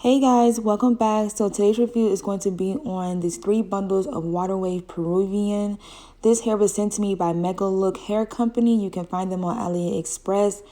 Hey guys, welcome back. So today's review is going to be on these 3 bundles of Waterwave Peruvian. This hair was sent to me by MegaLook Hair Company. You can find them on Aliexpress.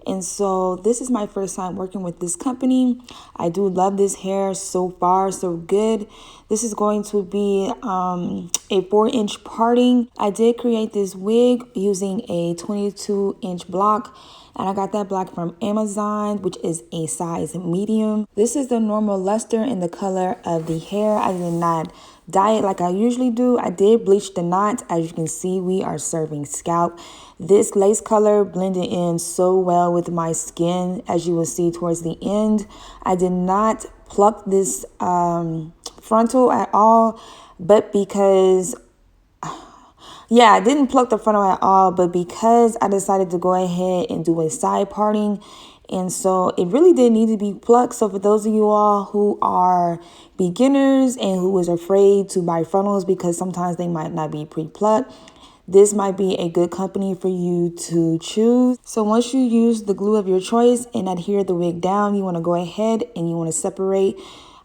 And so this is my first time working with this company. I do love this hair so far, so good. This is going to be a 4-inch parting. I did create this wig using a 22-inch block. And I got that block from Amazon, which is a size medium. This is the normal luster and the color of the hair. I did not dye it like I usually do. I did bleach the knots. As you can see, we are serving scalp. This lace color blended in so well with my skin, as you will see towards the end. I did not pluck this frontal at all, but because I didn't pluck the frontal at all, but because I decided to go ahead and do a side parting, and so it really did need to be plucked. So for those of you all who are beginners and who is afraid to buy frontals because sometimes they might not be pre-plucked, this might be a good company for you to choose. So once you use the glue of your choice and adhere the wig down, you want to go ahead and you want to separate.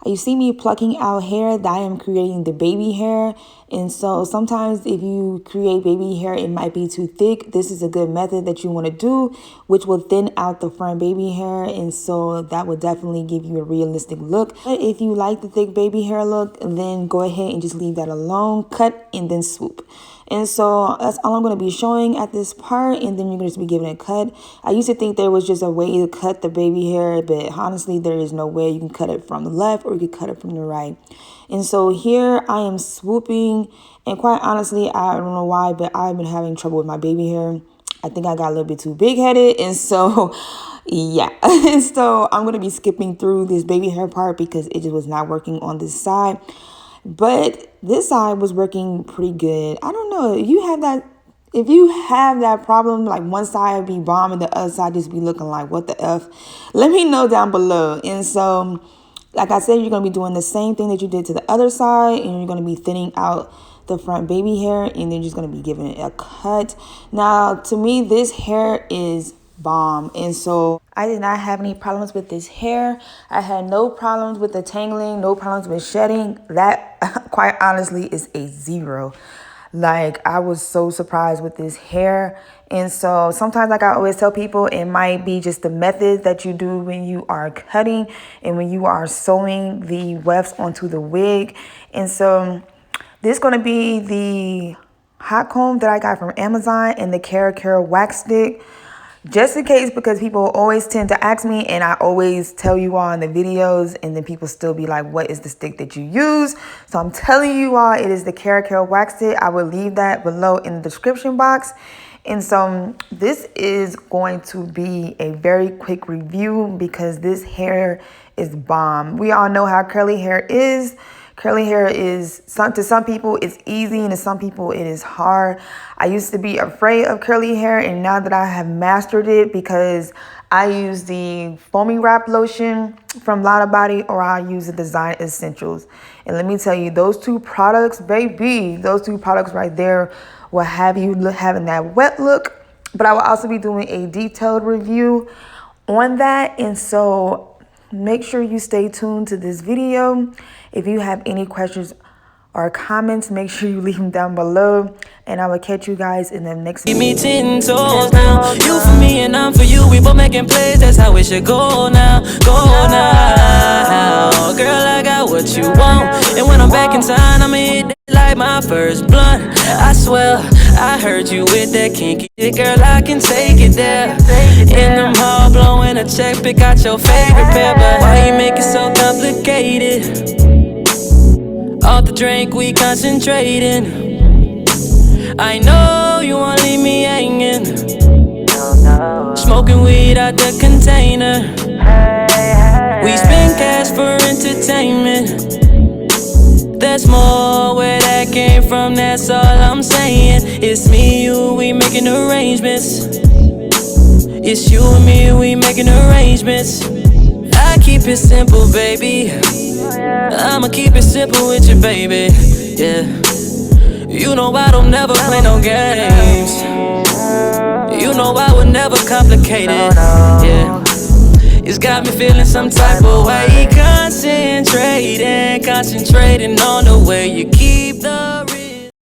You see me plucking out hair that I am creating the baby hair. And so sometimes if you create baby hair, it might be too thick. This is a good method that you want to do, which will thin out the front baby hair. And so that will definitely give you a realistic look. But if you like the thick baby hair look, then go ahead and just leave that alone. Cut and then swoop. And so that's all I'm going to be showing at this part, and then you're going to be giving it a cut. I used to think there was just a way to cut the baby hair, but honestly, there is no way. You can cut it from the left or you can cut it from the right. And so here I am swooping, and quite honestly, I don't know why, but I've been having trouble with my baby hair. I think I got a little bit too big-headed, and so yeah. And so I'm going to be skipping through this baby hair part because it just was not working on this side. But this side was working pretty good. I don't know if you have that problem, like one side be bomb and the other side just be looking like what the F, let me know down below. And so like I said, you're going to be doing the same thing that you did to the other side, and you're going to be thinning out the front baby hair, and then just going to be giving it a cut. Now to me, this hair is bomb, and so I did not have any problems with this hair. I had no problems with the tangling, no problems with shedding. That quite honestly is a 0. Like, I was so surprised with this hair. And so sometimes, like I always tell people, it might be just the method that you do when you are cutting and when you are sewing the wefts onto the wig. And so this is going to be the hot comb that I got from Amazon and the Cara wax stick. Just in case, because people always tend to ask me, and I always tell you all in the videos, and then people still be like, what is the stick that you use? So I'm telling you all, it is the Cara wax stick. I will leave that below in the description box. And so this is going to be a very quick review because this hair is bomb. We all know how curly hair is. Curly hair is, to some people, it's easy, and to some people, it is hard. I used to be afraid of curly hair, and now that I have mastered it, because I use the foaming wrap lotion from Lotta Body, or I use the Design Essentials. And let me tell you, those 2 products, baby, those 2 products right there will have you having that wet look. But I will also be doing a detailed review on that. And so make sure you stay tuned to this video. If you have any questions or comments, make sure you leave them down below, and I will catch you guys in the next video. Give me 10 toes now. You for me and I'm for you. We both making plays. That's how it should go now. Go now. Girl, I got what you want. And when I'm back in time, I'ma hit that like my first blunt. I swear, I heard you with that kinky shit. Girl, I can take it there. In the mall, blowing a check. Pick out your favorite pair. But why you make it so complicated? Off the drink, we concentrating. I know you won't leave me hanging. Smoking weed out the container. We spend cash for entertainment. There's more where that came from, that's all I'm saying. It's me, you, we making arrangements. It's you and me, we making arrangements. I keep it simple, baby. I'ma keep it simple with you, baby. Yeah. You know I don't never play no games. You know I would never complicate it. Yeah. It's got me feeling some type of way. Constant trading, concentrating on the way you keep